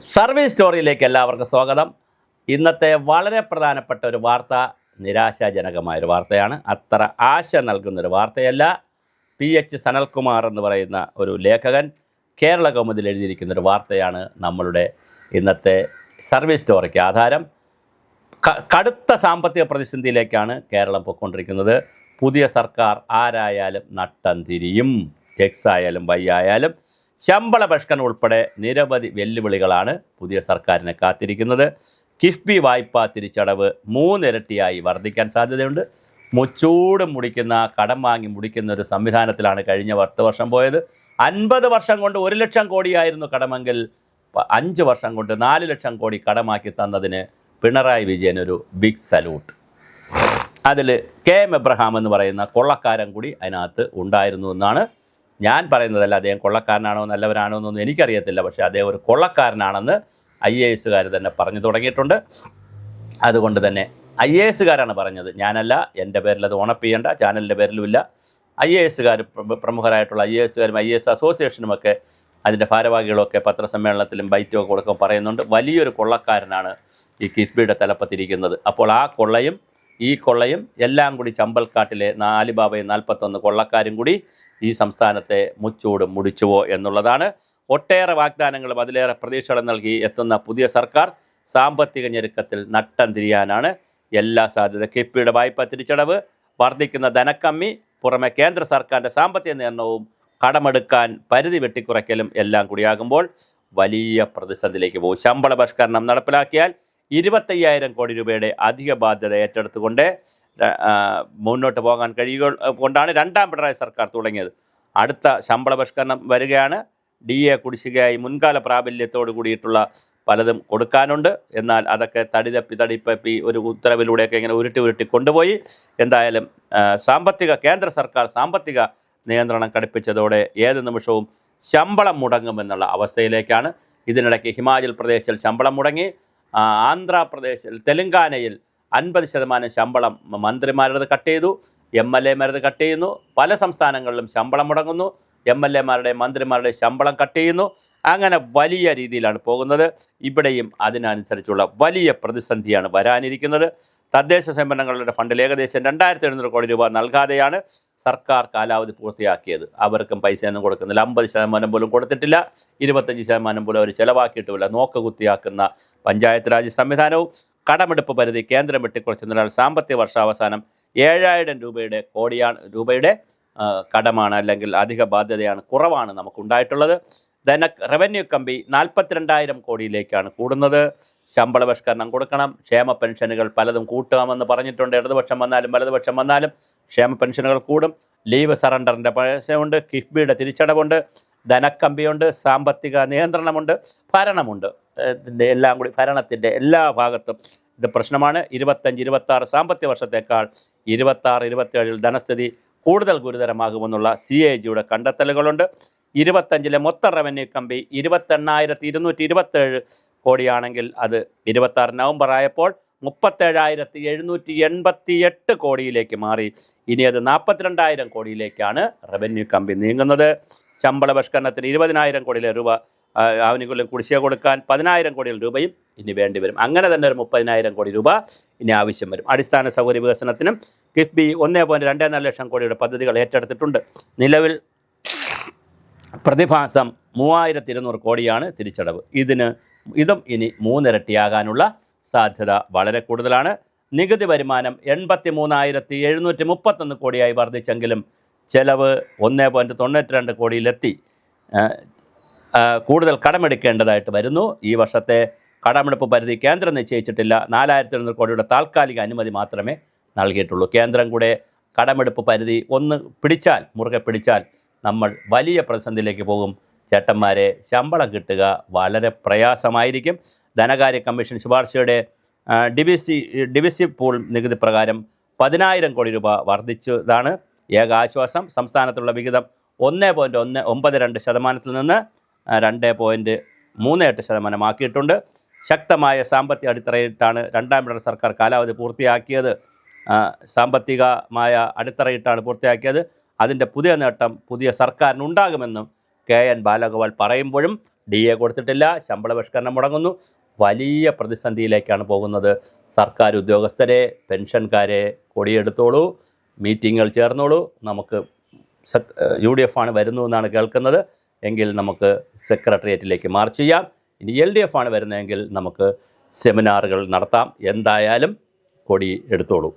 Service സ്റ്റോറിയിലേക്ക് എല്ലാവർക്കും സ്വാഗതം. ഇന്നത്തെ വളരെ പ്രധാനപ്പെട്ട ഒരു വാർത്ത നിരാശാജനകമായൊരു വാർത്തയാണ്. അത്ര ആശ നൽകുന്നൊരു വാർത്തയല്ല. PH സനൽകുമാർ എന്ന് പറയുന്ന ഒരു ലേഖകൻ കേരള കൗമുദിയിൽ എഴുതിയിരിക്കുന്നൊരു വാർത്തയാണ് നമ്മളുടെ ഇന്നത്തെ സർവീസ് സ്റ്റോറിക്ക് ആധാരം. കടുത്ത സാമ്പത്തിക പ്രതിസന്ധിയിലേക്കാണ് കേരളം പോയിക്കൊണ്ടിരിക്കുന്നത്. പുതിയ സർക്കാർ ആരായാലും നട്ടം തിരിയും. എക്സ് ആയാലും വൈ ആയാലും ശമ്പള പരിഷ്കരണം ഉൾപ്പെടെ നിരവധി വെല്ലുവിളികളാണ് പുതിയ സർക്കാരിനെ കാത്തിരിക്കുന്നത്. കിഫ്ബി വായ്പാ തിരിച്ചടവ് 3 ഇരട്ടിയായി വർദ്ധിക്കാൻ സാധ്യതയുണ്ട്. മുച്ചൂട് മുടിക്കുന്ന കടം വാങ്ങി മുടിക്കുന്ന ഒരു സംവിധാനത്തിലാണ് കഴിഞ്ഞ 10 വർഷം പോയത്. 50 വർഷം കൊണ്ട് 1 ലക്ഷം കോടിയായിരുന്നു കടമെങ്കിൽ 5 വർഷം കൊണ്ട് 4 ലക്ഷം കോടി കടമാക്കി തന്നതിന് പിണറായി വിജയൻ ഒരു ബിഗ് സല്യൂട്ട്. അതിൽ KM എബ്രഹാം എന്ന് പറയുന്ന കൊള്ളക്കാരൻ കൂടി അതിനകത്ത് ഉണ്ടായിരുന്നു എന്നാണ് ഞാൻ പറയുന്നതല്ല. അദ്ദേഹം കൊള്ളക്കാരനാണോ നല്ലവരാണോ എന്നൊന്നും എനിക്കറിയത്തില്ല. പക്ഷേ അദ്ദേഹം ഒരു കൊള്ളക്കാരനാണെന്ന് IAS തന്നെ പറഞ്ഞു തുടങ്ങിയിട്ടുണ്ട്. അതുകൊണ്ട് തന്നെ IAS പറഞ്ഞത്, ഞാനല്ല. എൻ്റെ പേരിൽ അത് ഓണപ്പ് ചാനലിൻ്റെ പേരിലുമില്ല. IAS പ്രമുഖരായിട്ടുള്ള IAS IAS അസോസിയേഷനുമൊക്കെ അതിൻ്റെ ഭാരവാഹികളൊക്കെ പത്രസമ്മേളനത്തിലും ബൈറ്റുമൊക്കെ കൊടുക്കുമ്പോൾ പറയുന്നുണ്ട്, വലിയൊരു കൊള്ളക്കാരനാണ് ഈ കിഫ്ബിയുടെ തലപ്പത്തിരിക്കുന്നത്. അപ്പോൾ ആ കൊള്ളയും ഈ കൊള്ളയും എല്ലാം കൂടി ചമ്പൽക്കാട്ടിലെ ആലിബാബയും 41 കൊള്ളക്കാരും കൂടി ഈ സംസ്ഥാനത്തെ മുച്ചൂട് മുടിച്ചുവോ എന്നുള്ളതാണ്. ഒട്ടേറെ വാഗ്ദാനങ്ങളും അതിലേറെ പ്രതീക്ഷകളും നൽകി എത്തുന്ന പുതിയ സർക്കാർ സാമ്പത്തിക ഞെരുക്കത്തിൽ നട്ടം തിരിയാനാണ് എല്ലാ സാധ്യത. കിഫ്ബിയുടെ വായ്പ തിരിച്ചടവ്, വർദ്ധിക്കുന്ന ധനക്കമ്മി, പുറമെ കേന്ദ്ര സർക്കാരിൻ്റെ സാമ്പത്തിക നിയന്ത്രണവും കടമെടുക്കാൻ പരിധി വെട്ടിക്കുറയ്ക്കലും എല്ലാം കൂടിയാകുമ്പോൾ വലിയ പ്രതിസന്ധിയിലേക്ക് പോകും. ശമ്പള പരിഷ്കരണം നടപ്പിലാക്കിയാൽ 25,000 കോടി രൂപയുടെ അധിക ബാധ്യത ഏറ്റെടുത്തുകൊണ്ട് മുന്നോട്ട് പോകാൻ കഴിയുക കൊണ്ടാണ് രണ്ടാം പിണറായി സർക്കാർ തുടങ്ങിയത്. അടുത്ത ശമ്പള പരിഷ്കരണം വരികയാണ്. DA കുടിശ്ശികയായി മുൻകാല പ്രാബല്യത്തോട് കൂടിയിട്ടുള്ള പലതും കൊടുക്കാനുണ്ട്. എന്നാൽ അതൊക്കെ തടിപ്പി ഒരു ഉത്തരവിലൂടെയൊക്കെ ഇങ്ങനെ ഉരുട്ടി കൊണ്ടുപോയി. എന്തായാലും കേന്ദ്ര സർക്കാർ സാമ്പത്തിക നിയന്ത്രണം കടുപ്പിച്ചതോടെ ഏത് നിമിഷവും ശമ്പളം മുടങ്ങുമെന്നുള്ള അവസ്ഥയിലേക്കാണ്. ഇതിനിടയ്ക്ക് ഹിമാചൽ പ്രദേശിൽ ശമ്പളം മുടങ്ങി. ആന്ധ്രാപ്രദേശിൽ, തെലങ്കാനയിൽ 50% ശമ്പളം മന്ത്രിമാരത് കട്ട് ചെയ്തു. MLA-മാരത് കട്ട് ചെയ്യുന്നു. പല സംസ്ഥാനങ്ങളിലും ശമ്പളം മുടങ്ങുന്നു. MLA-മാരുടെ മന്ത്രിമാരുടെ ശമ്പളം കട്ട് ചെയ്യുന്നു. അങ്ങനെ വലിയ രീതിയിലാണ് പോകുന്നത്. ഇവിടെയും അതിനനുസരിച്ചുള്ള വലിയ പ്രതിസന്ധിയാണ് വരാനിരിക്കുന്നത്. തദ്ദേശ സ്വയംഭരണങ്ങളുടെ ഫണ്ടിൽ ഏകദേശം 2,700 കോടി രൂപ നൽകാതെയാണ് സർക്കാർ കാലാവധി പൂർത്തിയാക്കിയത്. അവർക്കും പൈസയൊന്നും കൊടുക്കുന്നില്ല. 50% പോലും കൊടുത്തിട്ടില്ല. 25% പോലും അവർ ചിലവാക്കിയിട്ടുമില്ല. നോക്കുകുത്തിയാക്കുന്ന പഞ്ചായത്ത് രാജ് സംവിധാനവും കടമെടുപ്പ് പരിധി കേന്ദ്രം വെട്ടിക്കുറച്ചതിനാൽ സാമ്പത്തിക വർഷാവസാനം 7,000 രൂപയുടെ കടമാണ്, അല്ലെങ്കിൽ അധിക ബാധ്യതയാണ്, കുറവാണ് നമുക്കുണ്ടായിട്ടുള്ളത്. റവന്യൂ കമ്പി 42,000 കോടിയിലേക്കാണ് കൂടുന്നത്. ശമ്പള പരിഷ്കരണം കൊടുക്കണം. ക്ഷേമ പെൻഷനുകൾ പലതും കൂട്ടാമെന്ന് പറഞ്ഞിട്ടുണ്ട്. ഇടതുപക്ഷം വന്നാലും വലതുപക്ഷം വന്നാലും ക്ഷേമ പെൻഷനുകൾ കൂടും. ലീവ് സറണ്ടറിൻ്റെ പൈസയുണ്ട്. കിഫ്ബിയുടെ തിരിച്ചടവുണ്ട്. ധനക്കമ്പിയുണ്ട്. സാമ്പത്തിക നിയന്ത്രണമുണ്ട്. ഭരണമുണ്ട്. എല്ലാം കൂടി ഭരണത്തിൻ്റെ എല്ലാ ഭാഗത്തും ഇത് പ്രശ്നമാണ്. 25-26 സാമ്പത്തിക വർഷത്തേക്കാൾ 26-27 ധനസ്ഥിതി കൂടുതൽ ഗുരുതരമാകുമെന്നുള്ള CAG കണ്ടെത്തലുകളുണ്ട്. 25-ലെ മൊത്തം റവന്യൂ കമ്പി 28,227 കോടിയാണെങ്കിൽ അത് 26 നവംബർ ആയപ്പോൾ 37,788 കോടിയിലേക്ക് മാറി. ഇനി അത് 42,000 കോടിയിലേക്കാണ് റവന്യൂ കമ്പി നീങ്ങുന്നത്. ശമ്പള പരിഷ്കരണത്തിന് 20,000 കോടിയിലെ രൂപ ആനുകൂല്യം കുടിശ്ശിക കൊടുക്കാൻ 10,000 കോടി രൂപയും ഇനി വേണ്ടി വരും. അങ്ങനെ തന്നെ ഒരു 30,000 കോടി രൂപ ഇനി ആവശ്യം വരും. അടിസ്ഥാന സൗകര്യ വികസനത്തിനും കിഫ്ബി 1.24 ലക്ഷം കോടിയുടെ പദ്ധതികൾ ഏറ്റെടുത്തിട്ടുണ്ട്. നിലവിൽ പ്രതിമാസം 3,200 കോടിയാണ് തിരിച്ചടവ്. ഇതും ഇനി 3 ഇരട്ടിയാകാനുള്ള സാധ്യത വളരെ കൂടുതലാണ്. നികുതി വരുമാനം 83,731 കോടിയായി വർദ്ധിച്ചെങ്കിലും ചെലവ് 1.92 കോടിയിലെത്തി. കൂടുതൽ കടമെടുക്കേണ്ടതായിട്ട് വരുന്നു. ഈ വർഷത്തെ കടമെടുപ്പ് പരിധി കേന്ദ്രം നിശ്ചയിച്ചിട്ടില്ല. 4,200 കോടിയുടെ താൽക്കാലിക അനുമതി മാത്രമേ നൽകിയിട്ടുള്ളൂ. കേന്ദ്രം കൂടെ കടമെടുപ്പ് പരിധി മുറുകെ പിടിച്ചാൽ നമ്മൾ വലിയ പ്രതിസന്ധിയിലേക്ക് പോകും. ചേട്ടന്മാരെ, ശമ്പളം കിട്ടുക വളരെ പ്രയാസമായിരിക്കും. ധനകാര്യ കമ്മീഷൻ ശുപാർശയുടെ ഡിവിസി പൂൾ നികുതി പ്രകാരം 10,000 കോടി രൂപ വർദ്ധിച്ചതാണ് ഏക ആശ്വാസം. സംസ്ഥാനത്തുള്ള വിഹിതം 1.92% നിന്ന് 2.38% ആക്കിയിട്ടുണ്ട്. ശക്തമായ സാമ്പത്തിക അടിത്തറയിട്ടാണ് രണ്ടാം പിണറായി സർക്കാർ കാലാവധി പൂർത്തിയാക്കിയത്. സാമ്പത്തികമായ അടിത്തറയിട്ടാണ് പൂർത്തിയാക്കിയത്. അതിൻ്റെ പുതിയ നേട്ടം പുതിയ സർക്കാരിനുണ്ടാകുമെന്നും KN ബാലഗോപാൽ പറയുമ്പോഴും DA കൊടുത്തിട്ടില്ല. ശമ്പള പരിഷ്കരണം മുടങ്ങുന്നു. വലിയ പ്രതിസന്ധിയിലേക്കാണ് പോകുന്നത്. സർക്കാർ ഉദ്യോഗസ്ഥരെ, പെൻഷൻകാരെ കൊടിയെടുത്തോളൂ, മീറ്റിങ്ങുകൾ ചേർന്നോളൂ. നമുക്ക് UDF ആണ് വരുന്നു എന്നാണ് കേൾക്കുന്നത് എങ്കിൽ നമുക്ക് സെക്രട്ടേറിയറ്റിലേക്ക് മാർച്ച് ചെയ്യാം. ഇനി LDF ആണ് വരുന്നതെങ്കിൽ നമുക്ക് സെമിനാറുകൾ നടത്താം. എന്തായാലും കൊടി എടുത്തോളൂ.